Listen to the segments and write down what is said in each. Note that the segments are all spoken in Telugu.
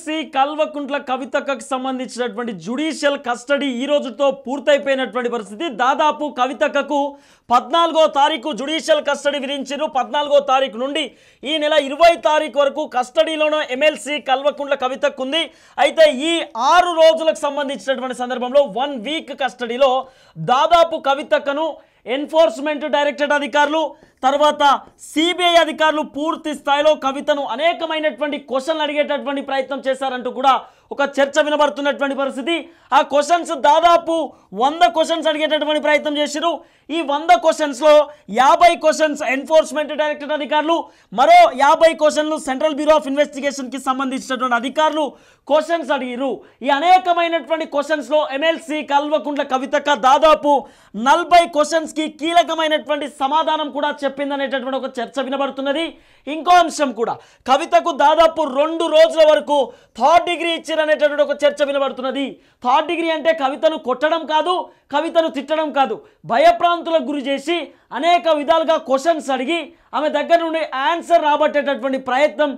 ఎమ్మెల్సీ కల్వకుంట్ల కవితకు సంబంధించినటువంటి జ్యుడిషియల్ కస్టడీ ఈ రోజుతో పూర్తయిపోయినటువంటి పరిస్థితి. దాదాపు కవితకు 14వ తారీఖు జ్యుడిషియల్ కస్టడీ విధించారు. 14వ తారీఖు నుండి ఈ నెల 20 తారీఖు వరకు కస్టడీలోనే ఎమ్మెల్సీ కల్వకుంట్ల కవితకు ఉంది. అయితే ఈ 6 రోజులకు సంబంధించినటువంటి సందర్భంలో 1 వీక్ కస్టడీలో దాదాపు కవితను ఎన్ఫోర్స్మెంట్ డైరెక్టరేట్ అధికారులు తర్వాత సిబిఐ అధికారులు పూర్తి స్థాయిలో కవితను అనేకమైనటువంటి క్వశ్చన్లు అడిగేటటువంటి ప్రయత్నం చేశారంటూ కూడా ఒక చర్చ వినబడుతున్నటువంటి పరిస్థితి. ఆ క్వశ్చన్స్ దాదాపు 100 క్వశ్చన్స్ అడిగేటటువంటి ప్రయత్నం చేశారు. ఈ 100 క్వశ్చన్స్లో 50 క్వశ్చన్స్ ఎన్ఫోర్స్మెంట్ డైరెక్టరేట్ అధికారులు, మరో 50 క్వశ్చన్లు సెంట్రల్ బ్యూరో ఆఫ్ ఇన్వెస్టిగేషన్కి సంబంధించినటువంటి అధికారులు క్వశ్చన్స్ అడిగారు. ఈ అనేకమైనటువంటి క్వశ్చన్స్లో ఎమ్మెల్సీ కల్వకుంట్ల కవితకు దాదాపు 40 క్వశ్చన్స్కి కీలకమైనటువంటి సమాధానం కూడా చెప్పిందనేటటువంటి ఒక చర్చ వినబడుతున్నది. ఇంకో అంశం కూడా కవితకు దాదాపు 2 రోజుల వరకు థర్డ్ డిగ్రీ ఇచ్చారనేటటువంటి ఒక చర్చ వినబడుతున్నది. థర్డ్ డిగ్రీ అంటే కవితను కొట్టడం కాదు, కవితను తిట్టడం కాదు, భయప్రాంతులకు గురి చేసి అనేక విధాలుగా క్వశ్చన్స్ అడిగి ఆమె దగ్గర నుండి ఆన్సర్ రాబట్టేటటువంటి ప్రయత్నం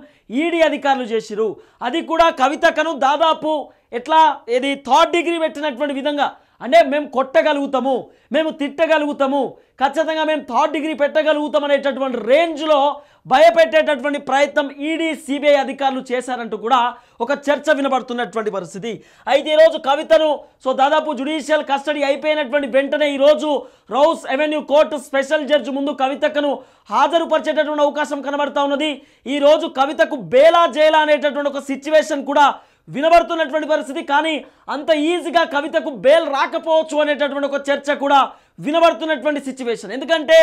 ఈడీ అధికారులు చేసిరు. అది కూడా కవితకు దాదాపు ఎట్లా ఇది థర్డ్ డిగ్రీ పెట్టినటువంటి విధంగా, అంటే మేము కొట్టగలుగుతాము, మేము తిట్టగలుగుతాము, ఖచ్చితంగా మేము థర్డ్ డిగ్రీ పెట్టగలుగుతాం అనేటటువంటి రేంజ్లో భయపెట్టేటటువంటి ప్రయత్నం ఈడీ సిబిఐ అధికారులు చేశారంటూ కూడా ఒక చర్చ వినబడుతున్నటువంటి పరిస్థితి. అయితే ఈరోజు కవితను దాదాపు జ్యుడిషియల్ కస్టడీ అయిపోయినటువంటి వెంటనే ఈరోజు rows avenue court special judge ముందు కవితను హాజరుపరిచేటటువంటి అవకాశం కనబడతా ఉన్నది. ఈరోజు కవితకు బేలా జైలా అనేటటువంటి ఒక సిచ్యువేషన్ కూడా వినబడుతున్నటువంటి పరిస్థితి. కానీ అంత ఈజీగా కవితకు బెయిల్ రాకపోవచ్చు అనేటటువంటి ఒక చర్చ కూడా వినబడుతున్నటువంటి సిచ్యువేషన్. ఎందుకంటే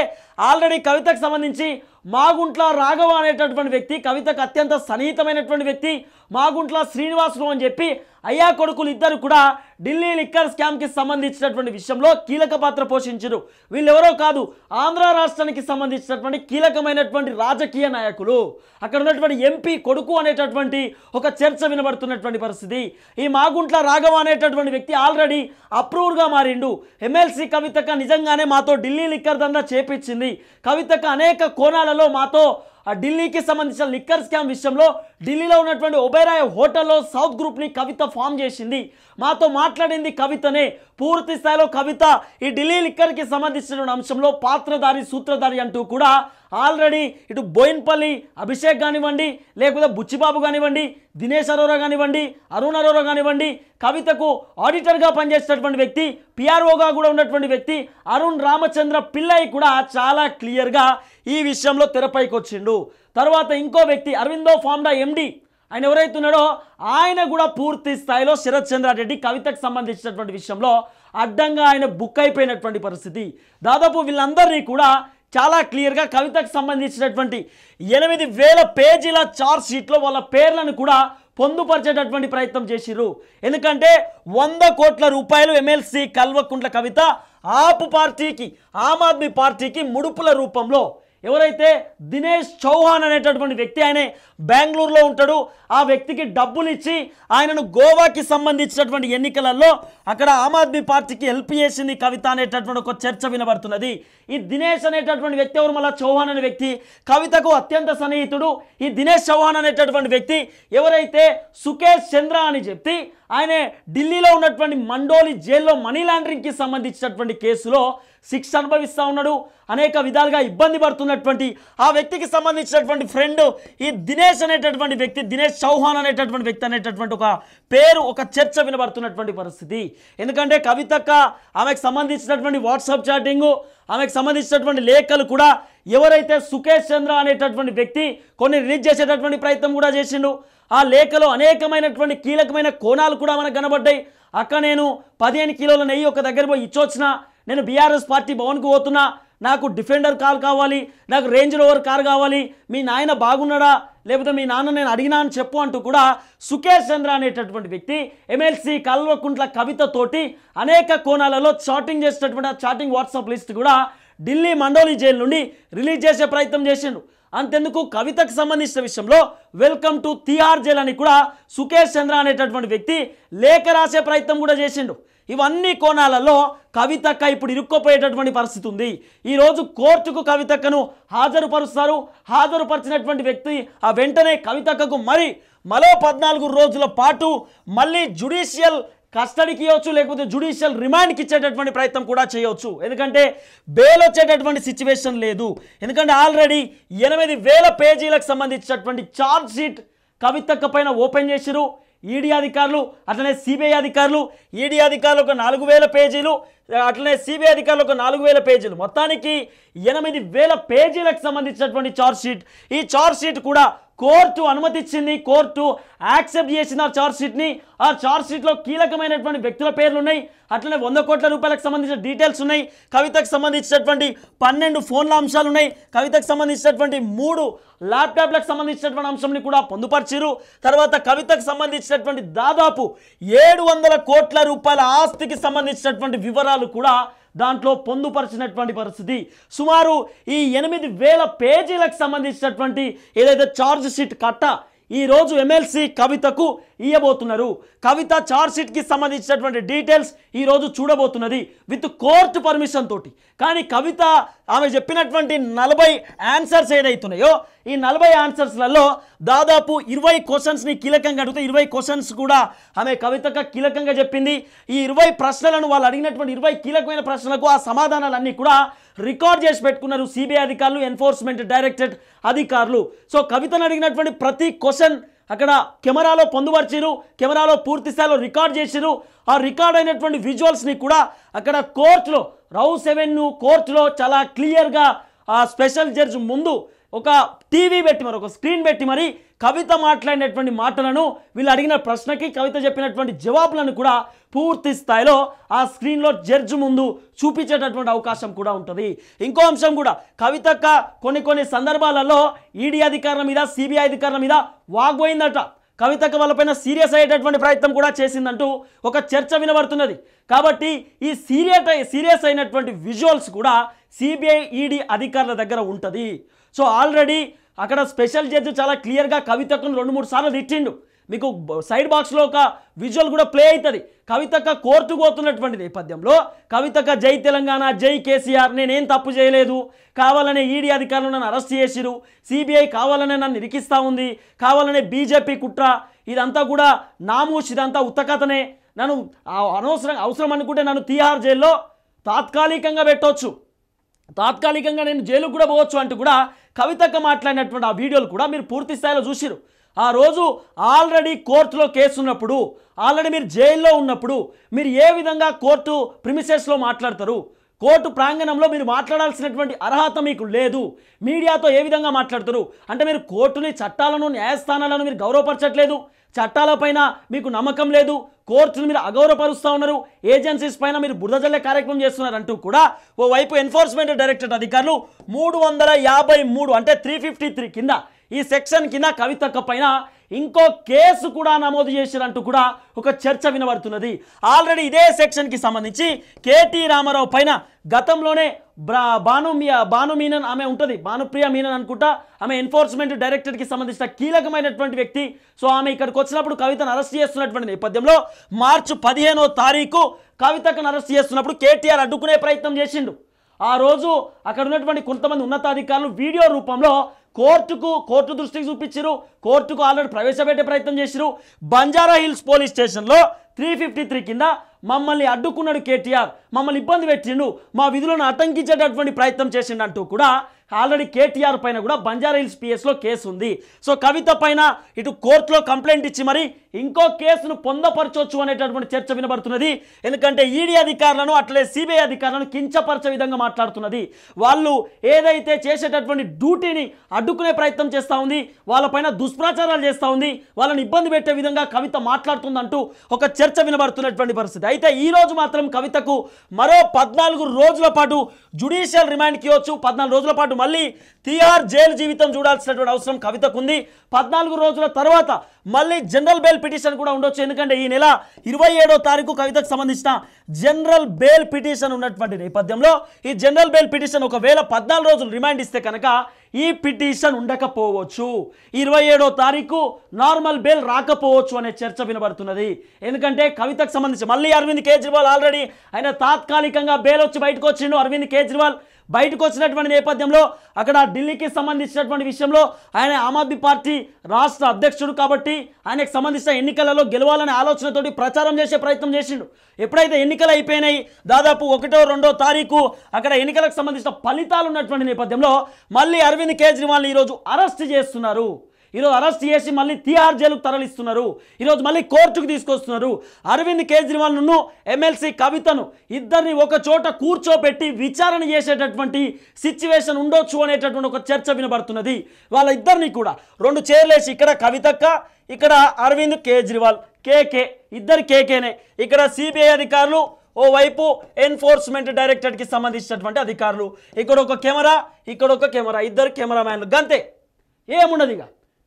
ఆల్రెడీ కవితకు సంబంధించి మాగుంట్ల రాఘవ అనేటటువంటి వ్యక్తి కవితకు అత్యంత సన్నిహితమైనటువంటి వ్యక్తి, మాగుంట్ల శ్రీనివాసులు అని చెప్పి అయ్యా కొడుకులు ఇద్దరు కూడా ఢిల్లీ లిక్కర్ స్కామ్కి సంబంధించినటువంటి విషయంలో కీలక పాత్ర పోషించారు. వీళ్ళెవరో కాదు, ఆంధ్ర రాష్ట్రానికి సంబంధించినటువంటి కీలకమైనటువంటి రాజకీయ నాయకులు, అక్కడ ఉన్నటువంటి ఎంపీ కొడుకు అనేటటువంటి ఒక చర్చ వినబడుతున్నటువంటి పరిస్థితి. ఈ మాగుంట్ల రాఘవ అనేటటువంటి వ్యక్తి ఆల్రెడీ అప్రూవ్గా మారిండు. ఎమ్మెల్సీ కవితకు నిజంగానే మాతో ఢిల్లీ లిక్కర్ దందా చేపించింది, కవితకు అనేక కోణాలలో మాతో ఢిల్లీకి సంబంధించిన లిక్కర్ స్కామ్ విషయంలో ఢిల్లీలో ఉన్నటువంటి ఒబెరాయ్ హోటల్లో సౌత్ గ్రూప్ని కవిత ఫామ్ చేసింది, మాతో మాట్లాడింది కవితనే. పూర్తి స్థాయిలో కవిత ఈ ఢిల్లీ లిక్కర్కి సంబంధించిన అంశంలో పాత్రధారి సూత్రధారి అంటూ కూడా ఆల్రెడీ ఇటు బోయిన్పల్లి అభిషేక్ కానివ్వండి, లేకపోతే బుచ్చిబాబు కానివ్వండి, దినేష్ అరోరా కానివ్వండి, అరుణ్ అరోరా కానివ్వండి, కవితకు ఆడిటర్గా పనిచేసేటటువంటి వ్యక్తి, పిఆర్ఓగా కూడా ఉన్నటువంటి వ్యక్తి అరుణ్ రామచంద్ర పిల్లై కూడా చాలా క్లియర్గా ఈ విషయంలో తెరపైకి వచ్చిండు. తర్వాత ఇంకో వ్యక్తి అరవిందో ఫామ్డా ఎండి, ఆయన ఎవరైతే ఉన్నాడో ఆయన కూడా పూర్తి స్థాయిలో శరత్ చంద్రారెడ్డి కవితకు సంబంధించినటువంటి విషయంలో అడ్డంగా ఆయన బుక్ అయిపోయినటువంటి పరిస్థితి. దాదాపు వీళ్ళందరినీ కూడా చాలా క్లియర్గా కవితకు సంబంధించినటువంటి 8,000 పేజీల చార్జ్ షీట్లో వాళ్ళ పేర్లను కూడా పొందుపరిచేటటువంటి ప్రయత్నం చేసిర్రు. ఎందుకంటే 100 కోట్ల రూపాయలు ఎమ్మెల్సీ కల్వకుంట్ల కవిత ఆపు పార్టీకి, ఆమ్ ఆద్మీ పార్టీకి ముడుపుల రూపంలో ఎవరైతే దినేష్ చౌహాన్ అనేటటువంటి వ్యక్తి, ఆయన బెంగళూరులో ఉంటాడు, ఆ వ్యక్తికి డబ్బులు ఇచ్చి ఆయనను గోవాకి సంబంధించినటువంటి ఎన్నికలలో అక్కడ ఆమ్ ఆద్మీ పార్టీకి హెల్ప్ చేసింది కవిత అనేటటువంటి ఒక చర్చ వినబడుతున్నది. ఈ దినేష్ అనేటటువంటి వ్యక్తి ఎవరు, మళ్ళీ చౌహాన్ అనే వ్యక్తి కవితకు అత్యంత సన్నిహితుడు. ఈ దినేష్ చౌహాన్ అనేటటువంటి వ్యక్తి ఎవరైతే సుకేష్ చంద్ర అని చెప్పి ఆయన ఢిల్లీలో ఉన్నటువంటి మండోలి జైల్లో మనీ లాండరింగ్కి సంబంధించినటువంటి కేసులో శిక్ష అనుభవిస్తూ ఉన్నాడు, అనేక విధాలుగా ఇబ్బంది పడుతున్నటువంటి ఆ వ్యక్తికి సంబంధించినటువంటి ఫ్రెండ్ ఈ దినేష్ అనేటటువంటి వ్యక్తి, దినేష్ చౌహాన్ అనేటటువంటి వ్యక్తి అనేటటువంటి ఒక పేరు, ఒక చర్చ వినబడుతున్నటువంటి పరిస్థితి. ఎందుకంటే కవితక్క ఆమెకు సంబంధించినటువంటి వాట్సాప్ చాటింగు, ఆమెకు సంబంధించినటువంటి లేఖలు కూడా ఎవరైతే సుకేష్ చంద్ర అనేటటువంటి వ్యక్తి కొన్ని రిలీజ్ చేసేటటువంటి ప్రయత్నం కూడా చేసిండు. ఆ లేఖలో అనేకమైనటువంటి కీలకమైన కోణాలు కూడా మనకు కనబడ్డాయి. అక్క నేను 15 కిలోల నెయ్యి ఒక దగ్గర పోయి ఇచ్చొచ్చిన, నేను బీఆర్ఎస్ పార్టీ భవన్కు పోతున్నా, నాకు డిఫెండర్ కార్ కావాలి, నాకు రేంజ్ రోవర్ కార్ కావాలి, మీ నాయన బాగున్నాడా, లేకపోతే మీ నాన్న నేను అడిగినా అని చెప్పు అంటూ కూడా సుకేష్ చంద్ర అనేటటువంటి వ్యక్తి ఎమ్మెల్సీ కల్వకుంట్ల కవితతోటి అనేక కోణాలలో చాటింగ్ చేసేటటువంటి ఆ చాటింగ్ వాట్సాప్ లిస్ట్ కూడా ఢిల్లీ మండోలి జైలు నుండి రిలీజ్ చేసే ప్రయత్నం చేసిండు. అంతెందుకు కవితకు సంబంధించిన విషయంలో వెల్కమ్ టు తిహార్ జైల్ అని కూడా సుకేష్ చంద్ర అనేటటువంటి వ్యక్తి లేఖ రాసే ప్రయత్నం కూడా చేసిండు. ఇవన్నీ కోణాలలో కవితక్క ఇప్పుడు ఇరుక్కుపోయేటటువంటి పరిస్థితి ఉంది. ఈరోజు కోర్టుకు కవితక్కను హాజరుపరుస్తారు. హాజరుపరిచినటువంటి వ్యక్తి ఆ వెంటనే కవితక్కకు మరో 14 రోజుల పాటు మళ్ళీ జ్యుడిషియల్ కస్టడీకి ఇవ్వచ్చు, లేకపోతే జ్యుడిషియల్ రిమాండ్కి ఇచ్చేటటువంటి ప్రయత్నం కూడా చేయవచ్చు. ఎందుకంటే బెయిల్ వచ్చేటటువంటి సిచ్యువేషన్ లేదు. ఎందుకంటే ఆల్రెడీ 8,000 పేజీలకు సంబంధించినటువంటి ఛార్జ్ షీట్ కవితక్క పైన ఓపెన్ చేసిరు ఈడీ అధికారులు, అట్లనే సిబిఐ అధికారులు. ఈడీ అధికారులు ఒక 4,000 పేజీలు, అట్లనే సిబిఐ అధికారులు ఒక 4,000 పేజీలు, మొత్తానికి 8,000 పేజీలకు సంబంధించినటువంటి ఛార్జ్ షీట్. ఈ ఛార్జ్ షీట్ కూడా కోర్టు అనుమతిచ్చింది, కోర్టు యాక్సెప్ట్ చేసిన ఛార్జ్ షీట్ని. ఆ ఛార్జ్ షీట్లో కీలకమైనటువంటి వ్యక్తుల పేర్లు ఉన్నాయి, అట్లనే 100 కోట్ల రూపాయలకు సంబంధించిన డీటెయిల్స్ ఉన్నాయి, కవితకు సంబంధించినటువంటి 12 ఫోన్ల అంశాలు ఉన్నాయి, కవితకు సంబంధించినటువంటి 3 ల్యాప్టాప్లకు సంబంధించినటువంటి అంశంని కూడా పొందుపరిచారు. తర్వాత కవితకు సంబంధించినటువంటి దాదాపు 700 కోట్ల రూపాయల ఆస్తికి సంబంధించినటువంటి వివరాలు కూడా దాంట్లో పొందుపరిచినటువంటి పరిస్థితి. సుమారు ఈ 8,000 పేజీలకు సంబంధించినటువంటి ఏదైతే ఛార్జ్ షీట్ కట్ట ఈరోజు ఎమ్మెల్సీ కవితకు ఇవ్వబోతున్నారు. కవిత ఛార్జ్ షీట్కి సంబంధించినటువంటి డీటెయిల్స్ ఈరోజు చూడబోతున్నది విత్ కోర్టు పర్మిషన్ తోటి. కానీ కవిత ఆమె చెప్పినటువంటి 40 ఆన్సర్స్ ఏదైతున్నాయో ఈ 40 ఆన్సర్స్లలో దాదాపు 20 క్వశ్చన్స్ని కీలకంగా అడిగితే 20 క్వశ్చన్స్ కూడా ఆమె కవితకు కీలకంగా చెప్పింది. ఈ 20 ప్రశ్నలను వాళ్ళు అడిగినటువంటి 20 కీలకమైన ప్రశ్నలకు ఆ సమాధానాలన్నీ కూడా రికార్డ్ చేసి పెట్టుకున్నారు సిబిఐ అధికారులు, ఎన్ఫోర్స్మెంట్ డైరెక్టరేట్ అధికారులు. సో కవితను అడిగినటువంటి ప్రతి క్వశ్చన్ అక్కడ కెమెరాలో పొందుపరిచారు, కెమెరాలో పూర్తి స్థాయిలో రికార్డ్ చేశారు. ఆ రికార్డ్ అయినటువంటి విజువల్స్ని కూడా అక్కడ కోర్టులో రౌస్ ఎవెన్యూ కోర్టులో చాలా క్లియర్గా ఆ స్పెషల్ జడ్జి ముందు ఒక టీవీ పెట్టి మరి ఒక స్క్రీన్ పెట్టి మరి కవిత మాట్లాడినటువంటి మాటలను, వీళ్ళు అడిగిన ప్రశ్నకి కవిత చెప్పినటువంటి జవాబులను కూడా పూర్తి స్థాయిలో ఆ స్క్రీన్లో జడ్జి ముందు చూపించేటటువంటి అవకాశం కూడా ఉంటుంది. ఇంకో అంశం కూడా కవితక్క కొన్ని సందర్భాలలో ఈడీ అధికారుల మీద, సిబిఐ అధికారుల మీద వాగ్పోయిందట. కవితక్క వాళ్ళపైన సీరియస్ అయ్యేటటువంటి ప్రయత్నం కూడా చేసిందంటూ ఒక చర్చ వినబడుతున్నది. కాబట్టి ఈ సీరియస్ అయినటువంటి విజువల్స్ కూడా సిబిఐ ఈడీ అధికారుల దగ్గర ఉంటుంది. సో ఆల్రెడీ అక్కడ స్పెషల్ జడ్జి చాలా క్లియర్గా కవితకు 2-3 సార్లు తిట్టిండు. మీకు సైడ్ బాక్స్లో ఒక విజువల్ కూడా ప్లే అవుతుంది. కవితక్క కోర్టుకు పోతున్నటువంటి నేపథ్యంలో కవితక్క జై తెలంగాణ, జై కేసీఆర్, నేనేం తప్పు చేయలేదు, కావాలనే ఈడీ అధికారులు నన్ను అరెస్ట్ చేసిరు, సిబిఐ కావాలనే నన్ను ఇరికిస్తూ ఉంది, కావాలనే బీజేపీ కుట్ర, ఇదంతా కూడా నామూష్, ఇదంతా ఉత్తకథనే, నన్ను అవసరం అనుకుంటే నన్ను తీహార్ జైల్లో తాత్కాలికంగా పెట్టవచ్చు, తాత్కాలికంగా నేను జైలుకు కూడా పోవచ్చు అంటూ కూడా కవితక్క మాట్లాడినటువంటి ఆ వీడియోలు కూడా మీరు పూర్తి స్థాయిలో చూసిరు. ఆ రోజు ఆల్రెడీ కోర్టులో కేసు ఉన్నప్పుడు, ఆల్రెడీ మీరు జైల్లో ఉన్నప్పుడు మీరు ఏ విధంగా కోర్టు ప్రిమిసెస్లో మాట్లాడతారు, కోర్టు ప్రాంగణంలో మీరు మాట్లాడాల్సినటువంటి అర్హత మీకు లేదు, మీడియాతో ఏ విధంగా మాట్లాడతారు అంటే మీరు కోర్టుని, చట్టాలను, న్యాయస్థానాలను మీరు గౌరవపరచట్లేదు, చట్టాలపైన మీకు నమ్మకం లేదు, కోర్టును మీరు అగౌరవపరుస్తూ ఉన్నారు, ఏజెన్సీస్ పైన మీరు బురద జల్లే కార్యక్రమం చేస్తున్నారంటూ కూడా ఓవైపు ఎన్ఫోర్స్మెంట్ డైరెక్టరేట్ అధికారులు 353 అంటే 353 కింద ఈ సెక్షన్ కింద కవితక్క పైన ఇంకో కేసు కూడా నమోదు చేశారంటూ కూడా ఒక చర్చ వినబడుతున్నది. ఆల్రెడీ ఇదే సెక్షన్కి సంబంధించి కేటీ రామారావు పైన గతంలోనే భాను మీనన్ ఆమె ఉంటుంది, భానుప్రియ మీనన్ అనుకుంటా, ఆమె ఎన్ఫోర్స్మెంట్ డైరెక్టరేట్కి సంబంధించిన కీలకమైనటువంటి వ్యక్తి. సో ఆమె ఇక్కడికి వచ్చినప్పుడు కవితను అరెస్ట్ చేస్తున్నటువంటి నేపథ్యంలో మార్చి 15వ తారీఖు కవితను అరెస్ట్ చేస్తున్నప్పుడు కేటీఆర్ అడ్డుకునే ప్రయత్నం చేసిండు. ఆ రోజు అక్కడ ఉన్నటువంటి కొంతమంది ఉన్నతాధికారులు వీడియో రూపంలో కోర్టు దృష్టికి చూపించారు, కోర్టుకు ఆల్రెడీ ప్రవేశపెట్టే ప్రయత్నం చేశారు. బంజారా హిల్స్ పోలీస్ స్టేషన్లో 353 కింద మమ్మల్ని అడ్డుకున్నాడు కేటీఆర్, మమ్మల్ని ఇబ్బంది పెట్టిండు, మా విధులను ఆటంకించేటటువంటి ప్రయత్నం చేసిండు అంటూ కూడా ఆల్రెడీ కేటీఆర్ పైన కూడా బంజారా హిల్స్ పిఎస్లో కేసు ఉంది. సో కవిత పైన ఇటు కోర్టులో కంప్లైంట్ ఇచ్చి మరి ఇంకో కేసును పొందపరచవచ్చు అనేటటువంటి చర్చ వినబడుతున్నది. ఎందుకంటే ఈడీ అధికారులను అట్లే సిబిఐ అధికారులను కించపరిచే విధంగా మాట్లాడుతున్నది. వాళ్ళు ఏదైతే చేసేటటువంటి డ్యూటీని అడ్డుకునే ప్రయత్నం చేస్తూ ఉంది, వాళ్ళపైన దుష్ప్రచారాలు చేస్తూ ఉంది, వాళ్ళని ఇబ్బంది పెట్టే విధంగా కవిత మాట్లాడుతుందంటూ ఒక చర్చ వినబడుతున్నటువంటి పరిస్థితి. అయితే ఈ రోజు మాత్రం కవితకు మరో 14 రోజుల పాటు జ్యుడిషియల్ రిమాండ్కి ఇవ్వచ్చు. 14 రోజుల పాటు మళ్ళీ తిహార్ జైలు జీవితం చూడాల్సినటువంటి అవసరం కవితకు ఉంది. 14 రోజుల తర్వాత మళ్ళీ జనరల్ బెయిల్ పిటిషన్ కూడా ఉండొచ్చు. ఎందుకంటే ఈ నెల 27వ తారీఖు కవితకు సంబంధించిన జనరల్ బెయిల్ పిటిషన్ ఉన్నటువంటి నేపథ్యంలో ఈ జనరల్ బెయిల్ పిటిషన్ ఒకవేళ 14 రోజులు రిమాండ్ ఇస్తే కనుక ఈ పిటిషన్ ఉండకపోవచ్చు, 27వ తారీఖు నార్మల్ బెయిల్ రాకపోవచ్చు అనే చర్చ వినబడుతున్నది. ఎందుకంటే కవితకు సంబంధించి మళ్ళీ అరవింద్ కేజ్రీవాల్ ఆల్రెడీ ఆయన తాత్కాలికంగా బెయిల్ వచ్చి బయటకు వచ్చిండు. అరవింద్ కేజ్రీవాల్ బయటకు వచ్చినటువంటి నేపథ్యంలో అక్కడ ఢిల్లీకి సంబంధించినటువంటి విషయంలో ఆయన ఆమ్ ఆద్మీ పార్టీ రాష్ట్ర అధ్యక్షుడు కాబట్టి ఆయనకు సంబంధించిన ఎన్నికలలో గెలవాలనే ఆలోచనతోటి ప్రచారం చేసే ప్రయత్నం చేసిండు. ఎప్పుడైతే ఎన్నికలు అయిపోయినాయి, దాదాపు 1వ 2వ తారీఖు అక్కడ ఎన్నికలకు సంబంధించిన ఫలితాలు ఉన్నటువంటి నేపథ్యంలో మళ్ళీ అరవింద్ కేజ్రీవాల్ని ఈరోజు అరెస్ట్ చేస్తున్నారు. ఈరోజు అరెస్ట్ చేసి మళ్ళీ తిహార్ జైలుకు తరలిస్తున్నారు. ఈరోజు మళ్ళీ కోర్టుకు తీసుకొస్తున్నారు. అరవింద్ కేజ్రీవాల్ను ఎమ్మెల్సీ కవితను ఇద్దరిని ఒక చోట కూర్చోపెట్టి విచారణ చేసేటటువంటి సిచ్యువేషన్ ఉండొచ్చు అనేటటువంటి ఒక చర్చ వినబడుతున్నది. వాళ్ళ ఇద్దరిని కూడా 2 చైర్లేసి ఇక్కడ కవితక్క, ఇక్కడ అరవింద్ కేజ్రీవాల్, కేకే, ఇద్దరు కేకేనే. ఇక్కడ సిబిఐ అధికారులు, ఓవైపు ఎన్ఫోర్స్మెంట్ డైరెక్టరేట్కి సంబంధించినటువంటి అధికారులు, ఇక్కడ ఒక కెమెరా, ఇక్కడ ఒక కెమెరా, ఇద్దరు కెమెరామ్యాన్లు, గంతే, ఏమున్నది ఇక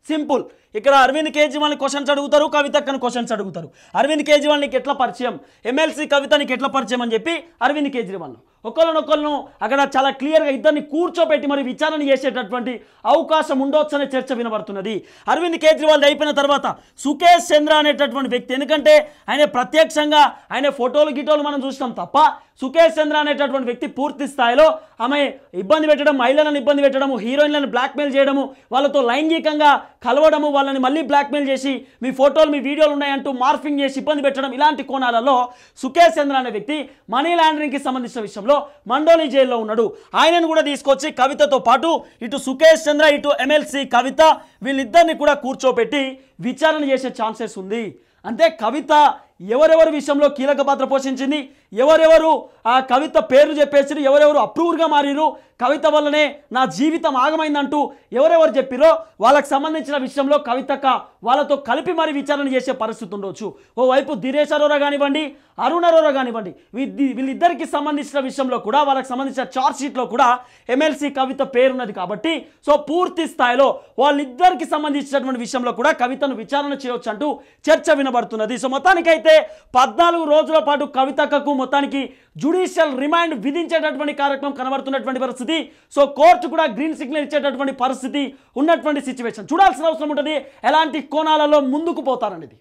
సింపుల్. ఇక్కడ అరవింద్ కేజ్రీవాల్ని క్వశ్చన్స్ అడుగుతారు, కవితక్కను క్వశ్చన్స్ అడుగుతారు. అరవింద్ కేజ్రీవాల్ నీకు ఎట్లా పరిచయం, ఎమ్మెల్సీ కవిత నీకు ఎట్లా పరిచయం అని చెప్పి అరవింద్ కేజ్రీవాల్ను ఒకళ్ళనొకళ్ళను అక్కడ చాలా క్లియర్గా ఇద్దరిని కూర్చోబెట్టి మరి విచారణ చేసేటటువంటి అవకాశం ఉండొచ్చు అనే చర్చ వినబడుతున్నది. అరవింద్ కేజ్రీవాల్ అయిపోయిన తర్వాత సుకేష్ చంద్ర అనేటటువంటి వ్యక్తి, ఎందుకంటే ఆయన ప్రత్యక్షంగా ఆయన ఫోటోలు గిటోలు మనం చూసినాం తప్ప సుకేష్ చంద్ర అనేటటువంటి వ్యక్తి పూర్తి స్థాయిలో ఆమె ఇబ్బంది పెట్టడం, మహిళలను ఇబ్బంది పెట్టడము, హీరోయిన్లను బ్లాక్మెయిల్ చేయడము, వాళ్ళతో లైంగికంగా కలవడము, వాళ్ళని మళ్ళీ బ్లాక్మెయిల్ చేసి మీ ఫోటోలు మీ వీడియోలు ఉన్నాయంటూ మార్ఫింగ్ చేసి ఇబ్బంది పెట్టడం, ఇలాంటి కోణాలలో సుకేష్ చంద్ర అనే వ్యక్తి మనీ లాండరింగ్కి సంబంధించిన విషయంలో మండోలి జైల్లో ఉన్నాడు. ఆయనను కూడా తీసుకొచ్చి కవితతో పాటు ఇటు సుకేష్ చంద్ర, ఇటు ఎమ్మెల్సీ కవిత, వీళ్ళిద్దరిని కూడా కూర్చోపెట్టి విచారణ చేసే ఛాన్సెస్ ఉంది. అంటే కవిత ఎవరెవరి విషయంలో కీలక పాత్ర పోషించింది, ఎవరెవరు ఆ కవిత పేర్లు చెప్పేసి ఎవరెవరు అప్రూవర్గా మారిరు, కవిత వల్లనే నా జీవితం ఆగమైందంటూ ఎవరెవరు చెప్పిరో వాళ్ళకి సంబంధించిన విషయంలో కవితక్క వాళ్ళతో కలిపి మరి విచారణ చేసే పరిస్థితి ఉండొచ్చు. ఓవైపు దినేష్ అరోరా కానివ్వండి, అరుణ్ అరోరా కానివ్వండి, వీళ్ళిద్దరికి సంబంధించిన విషయంలో కూడా వాళ్ళకి సంబంధించిన చార్జ్ షీట్లో కూడా ఎమ్మెల్సీ కవిత పేరున్నది కాబట్టి సో పూర్తి స్థాయిలో వాళ్ళిద్దరికి సంబంధించినటువంటి విషయంలో కూడా కవితను విచారణ చేయవచ్చు అంటూ చర్చ వినబడుతున్నది. సో మొత్తానికైతే 14 రోజుల పాటు కవితక్కకు మొత్తానికి జ్యుడిషియల్ రిమాండ్ విధించేటటువంటి కార్యక్రమం కనబడుతున్నటువంటి పరిస్థితి. సో కోర్టు కూడా గ్రీన్ సిగ్నల్ ఇచ్చేటటువంటి పరిస్థితి ఉన్నటువంటి సిచ్యువేషన్ చూడాల్సిన అవసరం ఉంటుంది. ఎలాంటి కోణాలలో ముందుకు పోతారనేది.